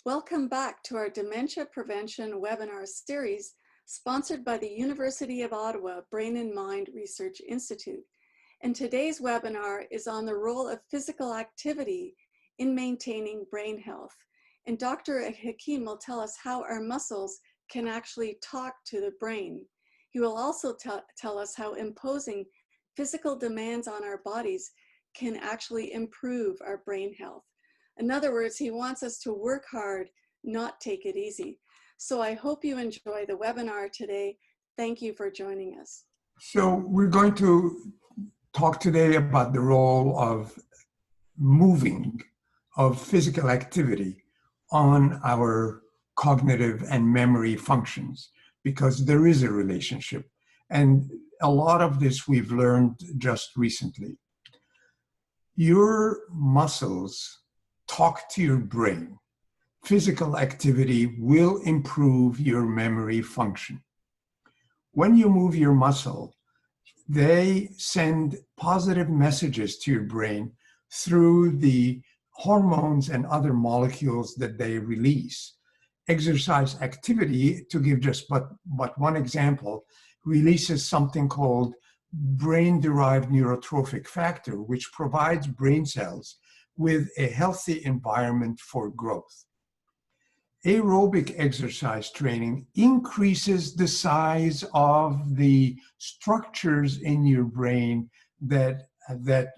Welcome back to our Dementia Prevention Webinar Series, sponsored by the University of Ottawa Brain and Mind Research Institute. And today's webinar is on the role of physical activity in maintaining brain health. And Dr. Hakim will tell us how our muscles can actually talk to the brain. He will also tell us how imposing physical demands on our bodies can actually improve our brain health. In other words, he wants us to work hard, not take it easy. So I hope you enjoy the webinar today. Thank you for joining us. So we're going to talk today about the role of moving, of physical activity on our cognitive and memory functions, because there is a relationship. And a lot of this we've learned just recently. Your muscles talk to your brain. Physical activity will improve your memory function. When you move your muscle, they send positive messages to your brain through the hormones and other molecules that they release. Exercise activity, to give just but one example, releases something called brain-derived neurotrophic factor, which provides brain cells with a healthy environment for growth. Aerobic exercise training increases the size of the structures in your brain that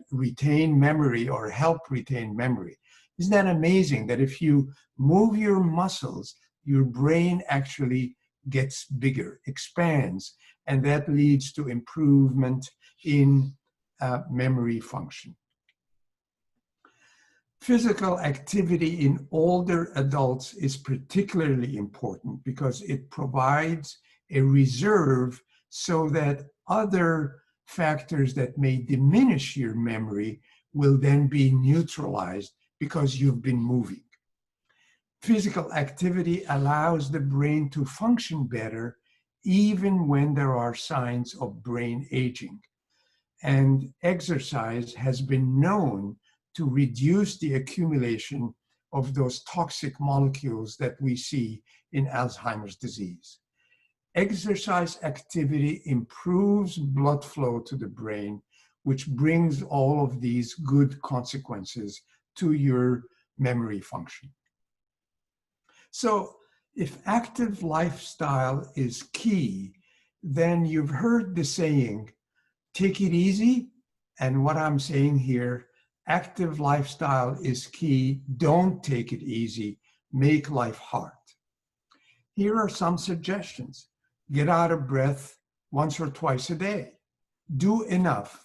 retain memory or help retain memory. Isn't that amazing that if you move your muscles, your brain actually gets bigger, expands, and that leads to improvement in memory function. Physical activity in older adults is particularly important because it provides a reserve so that other factors that may diminish your memory will then be neutralized because you've been moving. Physical activity allows the brain to function better even when there are signs of brain aging. And exercise has been known to reduce the accumulation of those toxic molecules that we see in Alzheimer's disease. Exercise activity improves blood flow to the brain, which brings all of these good consequences to your memory function. So if active lifestyle is key, then you've heard the saying, take it easy. And what I'm saying here, active lifestyle is key. Don't take it easy. Make life hard. Here are some suggestions. Get out of breath once or twice a day. Do enough.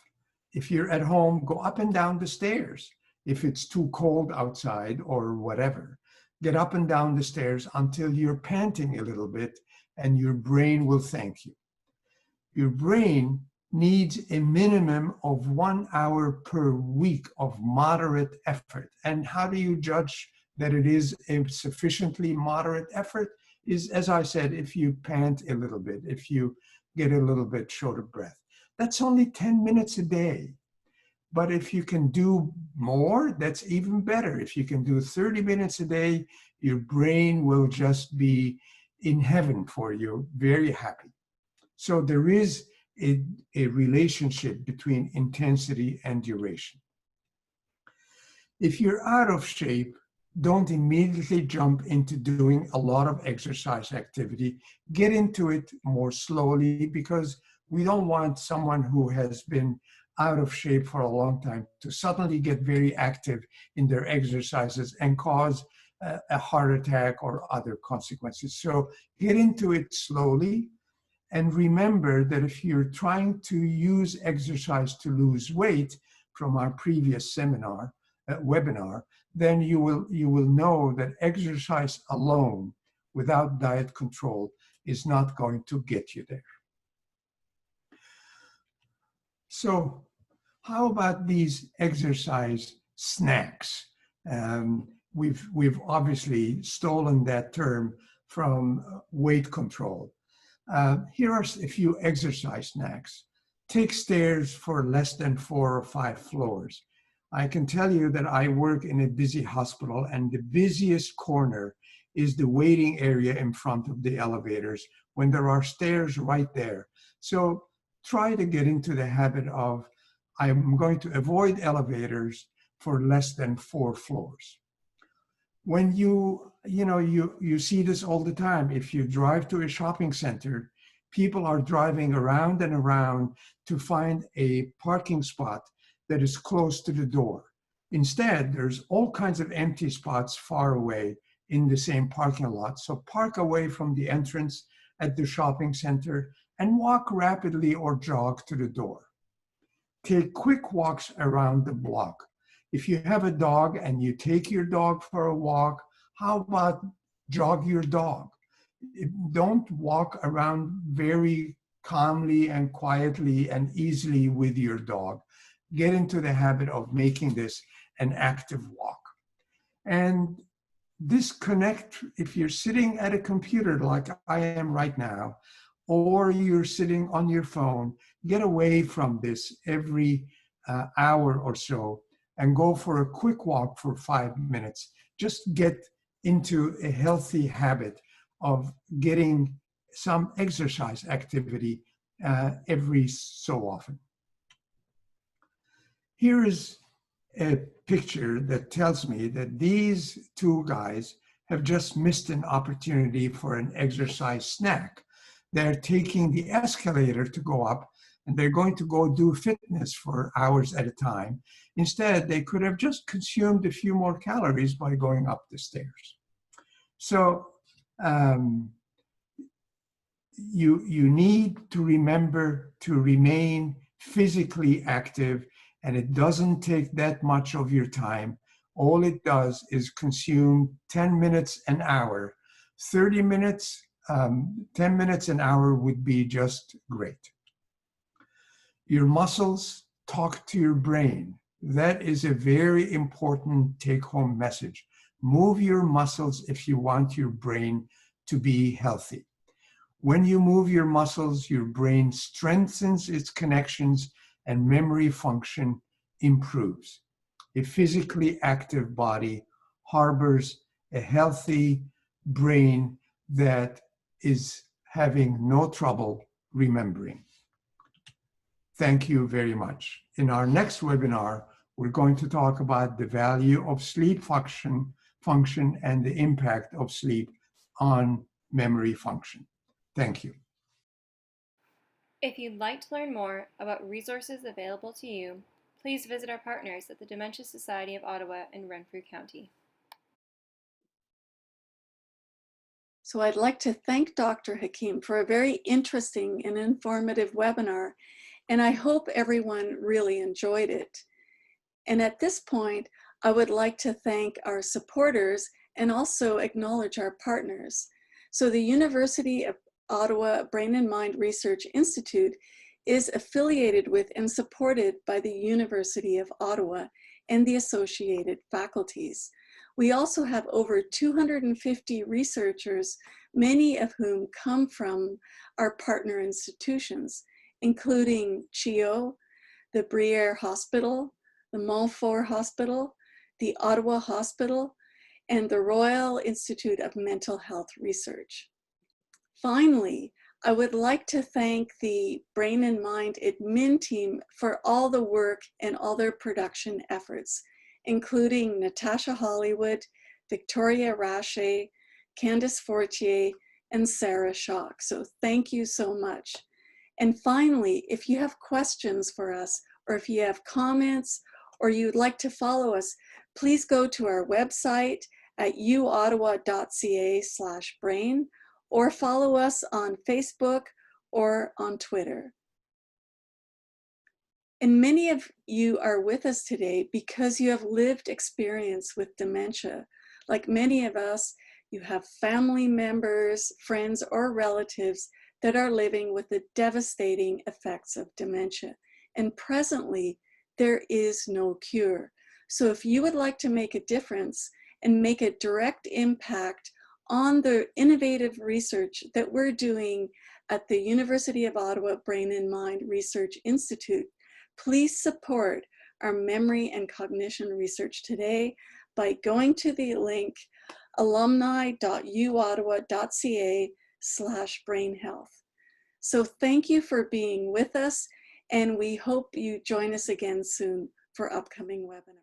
If you're at home, go up and down the stairs. If it's too cold outside or whatever, get up and down the stairs until you're panting a little bit and your brain will thank you. Your brain needs a minimum of 1 hour per week of moderate effort. And how do you judge that it is a sufficiently moderate effort? Is, as I said, if you pant a little bit, if you get a little bit short of breath. That's only 10 minutes a day. But if you can do more, that's even better. If you can do 30 minutes a day, your brain will just be in heaven for you, very happy. So there is a relationship between intensity and duration. If you're out of shape, don't immediately jump into doing a lot of exercise activity. Get into it more slowly because we don't want someone who has been out of shape for a long time to suddenly get very active in their exercises and cause a heart attack or other consequences. So get into it slowly. And remember that if you're trying to use exercise to lose weight from our previous seminar, webinar, then you will know that exercise alone without diet control is not going to get you there. So how about these exercise snacks? We've obviously stolen that term from weight control. Here are a few exercise snacks. Take stairs for less than 4 or 5 floors. I can tell you that I work in a busy hospital, and the busiest corner is the waiting area in front of the elevators when there are stairs right there. So try to get into the habit of, I'm going to avoid elevators for less than 4 floors. When you see this all the time. If you drive to a shopping center, people are driving around and around to find a parking spot that is close to the door. Instead, there's all kinds of empty spots far away in the same parking lot. So park away from the entrance at the shopping center and walk rapidly or jog to the door. Take quick walks around the block. If you have a dog and you take your dog for a walk, how about jog your dog? Don't walk around very calmly and quietly and easily with your dog. Get into the habit of making this an active walk. And disconnect if you're sitting at a computer like I am right now, or you're sitting on your phone. Get away from this every hour or so and go for a quick walk for 5 minutes. Just get into a healthy habit of getting some exercise activity every so often. Here is a picture that tells me that these two guys have just missed an opportunity for an exercise snack. They're taking the escalator to go up, and they're going to go do fitness for hours at a time. Instead, they could have just consumed a few more calories by going up the stairs. So you need to remember to remain physically active, and it doesn't take that much of your time. All it does is consume 10 minutes an hour. 30 minutes, 10 minutes an hour would be just great. Your muscles talk to your brain. That is a very important take-home message. Move your muscles if you want your brain to be healthy. When you move your muscles, your brain strengthens its connections and memory function improves. A physically active body harbors a healthy brain that is having no trouble remembering. Thank you very much. In our next webinar, we're going to talk about the value of sleep function and the impact of sleep on memory function. Thank you. If you'd like to learn more about resources available to you, please visit our partners at the Dementia Society of Ottawa in Renfrew County. So I'd like to thank Dr. Hakim for a very interesting and informative webinar, and I hope everyone really enjoyed it. And at this point, I would like to thank our supporters and also acknowledge our partners. So the University of Ottawa Brain and Mind Research Institute is affiliated with and supported by the University of Ottawa and the associated faculties. We also have over 250 researchers, many of whom come from our partner institutions, including BHAW, the Briere Hospital, the Montfort Hospital, the Ottawa Hospital, and the Royal Institute of Mental Health Research. Finally, I would like to thank the Brain and Mind admin team for all the work and all their production efforts, including Natasha Hollywood, Victoria Rache, Candice Fortier, and Sarah Schock. So thank you so much. And finally, if you have questions for us, or if you have comments, or you'd like to follow us, please go to our website at uOttawa.ca/brain, or follow us on Facebook or on Twitter. And many of you are with us today because you have lived experience with dementia. Like many of us, you have family members, friends, or relatives that are living with the devastating effects of dementia. And presently, there is no cure. So if you would like to make a difference and make a direct impact on the innovative research that we're doing at the University of Ottawa Brain and Mind Research Institute, please support our memory and cognition research today by going to the link alumni.uottawa.ca/brainhealth. So thank you for being with us, and we hope you join us again soon for upcoming webinars.